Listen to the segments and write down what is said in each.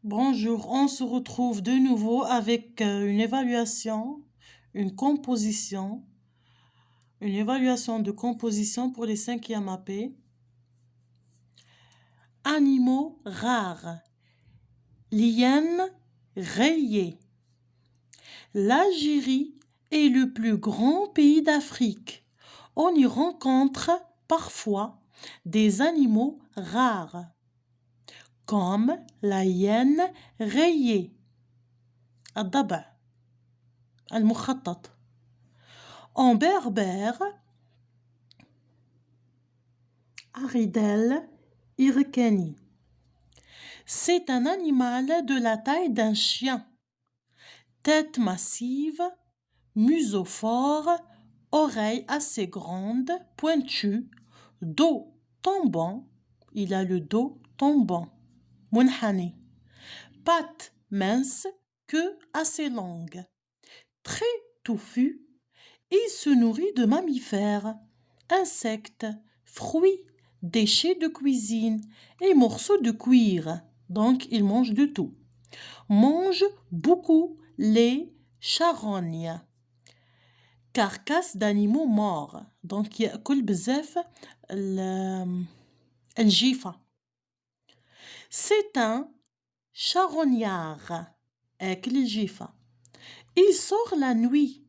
Bonjour, on se retrouve de nouveau avec une évaluation, une évaluation de composition pour les 5e AP. Animaux rares. L'hyène rayée. L'Algérie est le plus grand pays d'Afrique. On y rencontre parfois des animaux rares, comme la hyène rayée. الضبع المخطط. En berbère, Aridel irkeni. C'est un animal de la taille d'un chien. Tête massive, museau fort, oreilles assez grandes, pointues, dos tombant. Il a le dos tombant. Munhani. Pattes minces, queue assez longue. Très touffu, il se nourrit de mammifères, insectes, fruits, déchets de cuisine et morceaux de cuir. Donc, il mange de tout. Mange beaucoup les charognes, carcasses d'animaux morts. Donc, يأكل بزاف الجيفة. C'est un charognard. أكل الجيفة. Il sort la nuit.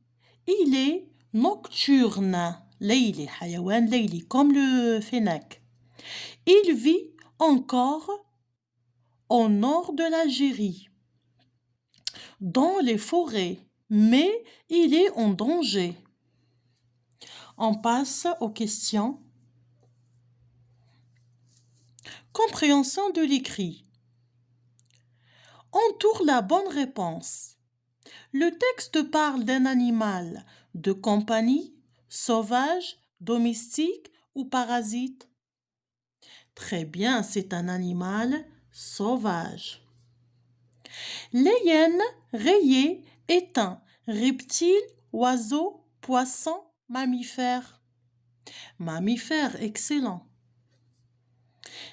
Il est nocturne. ليلي, حيوان ليلي, comme le fennec. Il vit encore au nord de l'Algérie, dans les forêts, mais il est en danger. On passe aux questions. Compréhension de l'écrit. Entoure la bonne réponse. Le texte parle d'un animal de compagnie, sauvage, domestique ou parasite. Très bien, c'est un animal sauvage. L'hyène rayée est un reptile, oiseau, poisson, mammifère. Mammifère, excellent.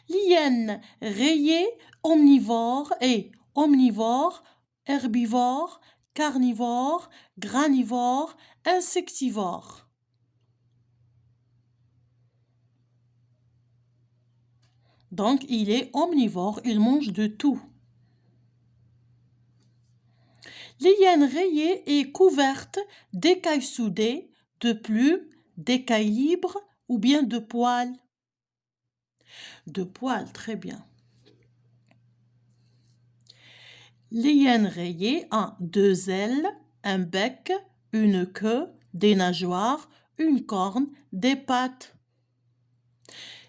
L'hyène rayée omnivore est omnivore, herbivore, carnivore, granivore, insectivore. Donc, il est omnivore, il mange de tout. L'hyène rayée est couverte d'écailles soudées, de plumes, d'écailles libres ou bien de poils. De poils, très bien. L'hyène rayée a 2 ailes, un bec, une queue, des nageoires, une corne, des pattes.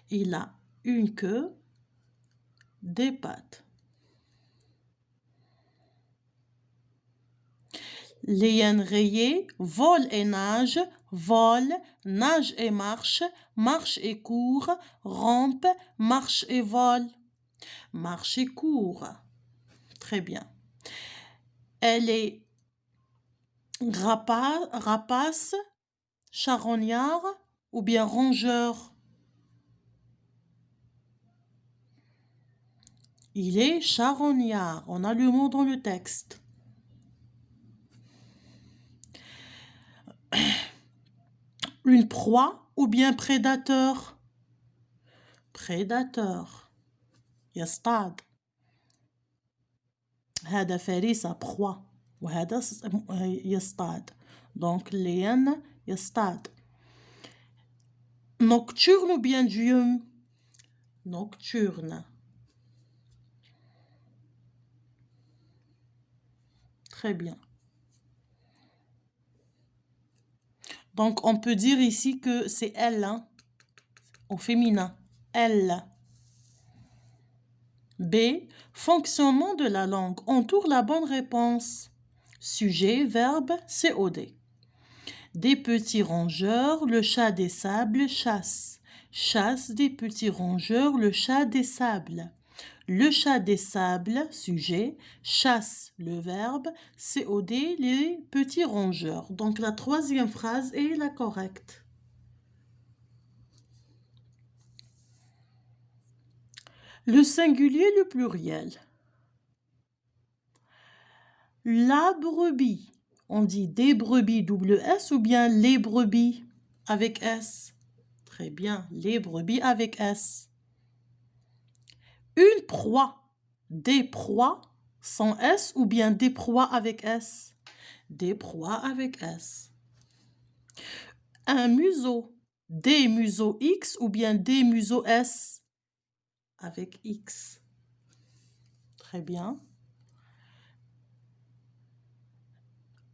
Il a une queue, des pattes. L'hyène rayée vole et nage, vole, nage et marche et court, rampe, marche et vole. Marche et court. Très bien. Elle est rapace, charognard ou bien rongeur. Il est charognard. On a le mot dans le texte. Une proie ou bien prédateur. Prédateur. يصطاد. هذا فريسة proie. وهذا يصطاد. Donc l'hyène يصطاد. Nocturne ou bien diurne? Nocturne. Très bien. Donc, on peut dire ici que c'est elle, hein, au féminin. Elle. B. Fonctionnement de la langue. Entoure la bonne réponse. Sujet, verbe, COD. Des petits rongeurs, le chat des sables chasse. Chasse des petits rongeurs, le chat des sables. Le chat des sables, sujet, chasse, le verbe, COD, les petits rongeurs. Donc la 3e phrase est la correcte. Le singulier, le pluriel. La brebis. On dit des brebis, double S, ou bien les brebis avec S. Très bien, les brebis avec S. Une proie. Des proies sans S ou bien des proies avec S. Des proies avec S. Un museau. Des museaux X ou bien des museaux S avec X. Très bien.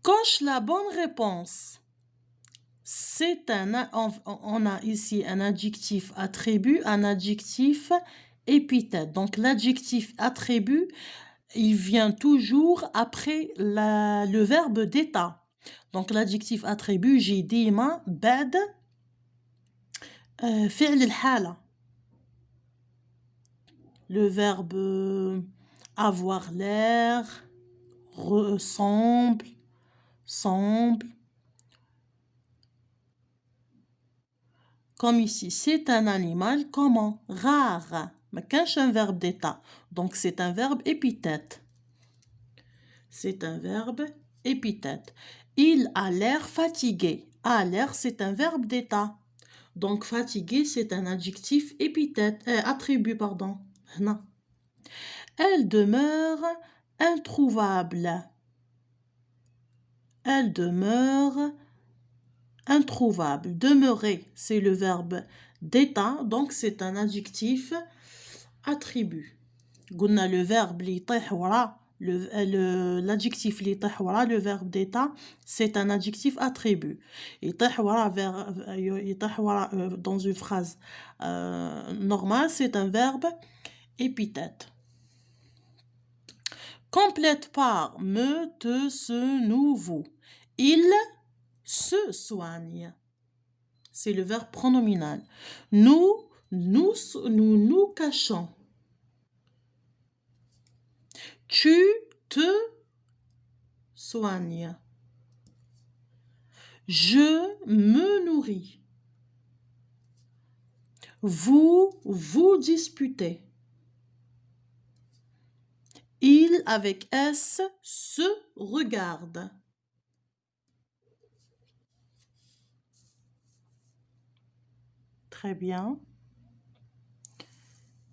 Coche la bonne réponse. On a ici un adjectif attribut, un adjectif épithète. Donc l'adjectif attribut, il vient toujours après le verbe d'état. Donc l'adjectif attribut, j'ai ديما بعد فعل الحالة. Le verbe avoir l'air, ressemble, semble. Comme ici, c'est un animal, comment? Rare. Mais qu'est-ce un verbe d'état? Donc, c'est un verbe épithète. C'est un verbe épithète. Il a l'air fatigué. A l'air, c'est un verbe d'état. Donc, fatigué, c'est un adjectif épithète, attribut, pardon. Non. Elle demeure introuvable. Elle demeure introuvable. Demeurer, c'est le verbe d'état, donc c'est un adjectif attribut. قلنا le verbe اللي يطيح ورا l'adjectif اللي يطيح ورا le verbe d'état, c'est un adjectif attribut. يطيح ورا dans une phrase normale, c'est un verbe épithète. Complète par me, te, ce, nous, vous. Il se soigne. C'est le verbe pronominal. Nous cachons. Tu te soignes. Je me nourris. Vous vous disputez. Il avec S se regarde. Très bien.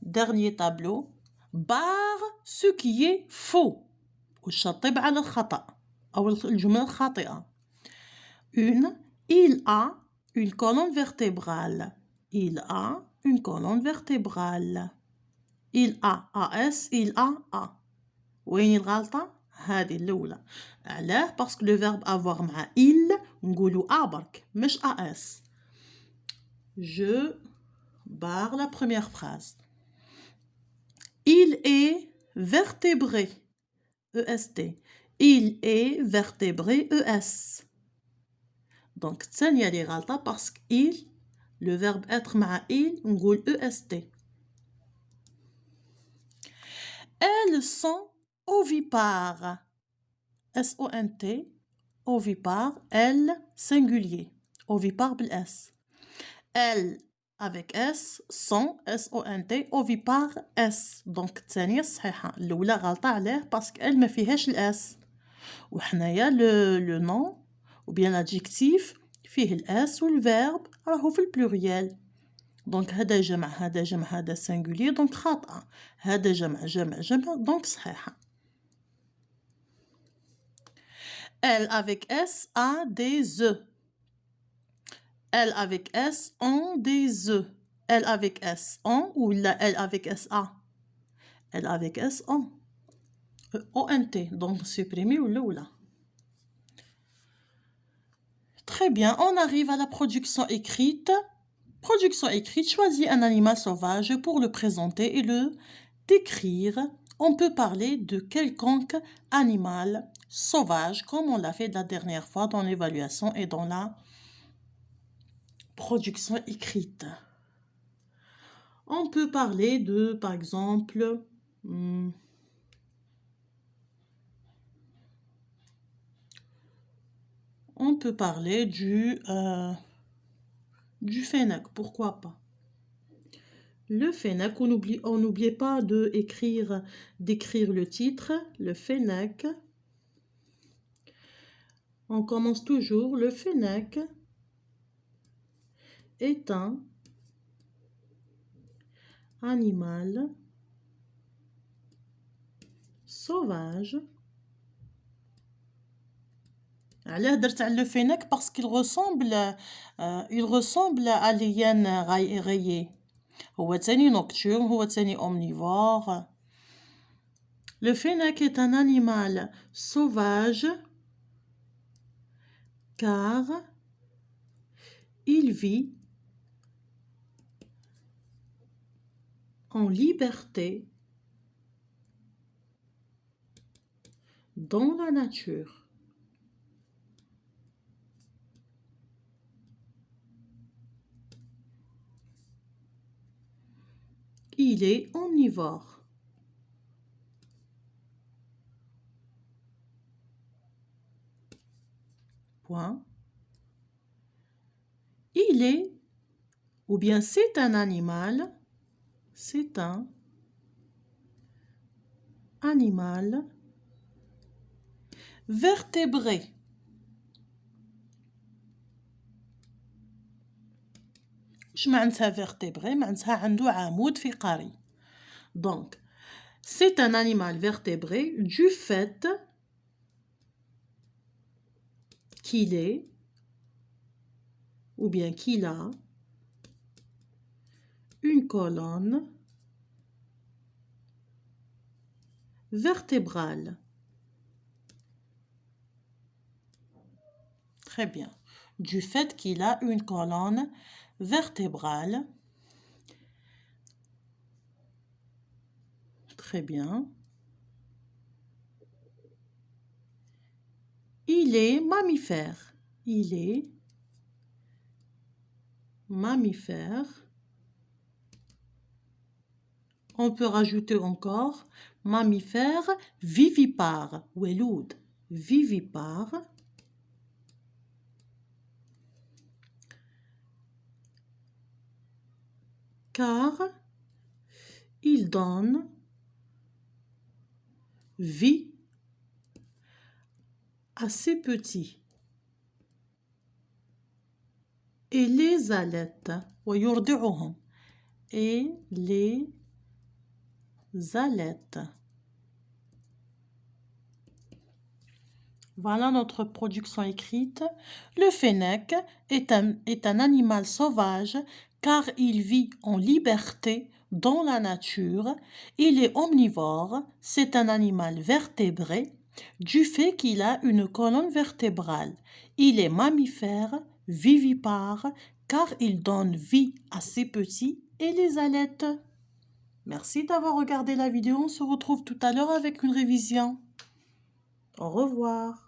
Dernier tableau. Barre ce qui est faux. والشطب على الخطأ أو الجملة الخاطئة. Il a une colonne vertébrale. Il a une colonne vertébrale. Il a AS, il a A. وين الغلطة؟ هذه الأولى. علاه؟ باسكو لو فيرب avoir مع il نقولو A برك مش AS. Je barre la première phrase. Il est vertébré. EST. Il est vertébré ES. Donc, الثانية اللي غلطة parce que il, le verbe être مع il نقول EST. Elles sont ovipares. S-O-N-T. Ovipare. Elle, singulier. Ovipare بالS. Elles avec S sont S-O-N-T. Ovipare S. Donc الثانية صحيحة. الأولى غلطة عليه parce qu'elle ما فيهاش الS. وحنايا le nom ou bien l'adjectif فيه الS والverbe راهو في البلوريال. دونك هذا جمع هذا جمع هذا singulier دونك خاطئة. هذا جمع جمع جمع دونك صحيحة. Elle avec S a des œufs. Elle avec S ont des œufs. Elle avec S ont ou elle avec S a? Elle avec S ont. O-N-T. Donc supprimer ou là. Très bien, on arrive à la production écrite. Production écrite, choisis un animal sauvage pour le présenter et le décrire. On peut parler de quelconque animal sauvage, comme on l'a fait la dernière fois dans l'évaluation et dans la production écrite. On peut parler de, par exemple, on peut parler du fennec, pourquoi pas. Le fennec, on n'oublie pas d'écrire le titre, le fennec. On commence toujours. Le fennec est un animal sauvage. علاه درت على le fennec parce qu'il ressemble à l'hyène rayée. هو تاني nocturne, هو تاني omnivore. Le fennec est un animal sauvage car il vit en liberté dans la nature. Il est omnivore. Point. Il est, ou bien c'est un animal, c'est un animal vertébré. واش معناتها vertébré؟ معناتها عنده عمود فقري. Donc, c'est un animal vertébré du fait qu'il est, ou bien qu'il a, une colonne vertébrale. Très bien. Du fait qu'il a une colonne vertébrale. Très bien. Il est mammifère. Il est mammifère. On peut rajouter encore mammifère vivipare. Weloud. Vivipare. Car il donne vie à ses petits et les allaitent. ويرضعهم. Et les allaitent. Voilà notre production écrite. Le fennec est un animal sauvage car il vit en liberté dans la nature. Il est omnivore, c'est un animal vertébré du fait qu'il a une colonne vertébrale. Il est mammifère, vivipare car il donne vie à ses petits et les allaite. Merci d'avoir regardé la vidéo. On se retrouve tout à l'heure avec une révision. Au revoir.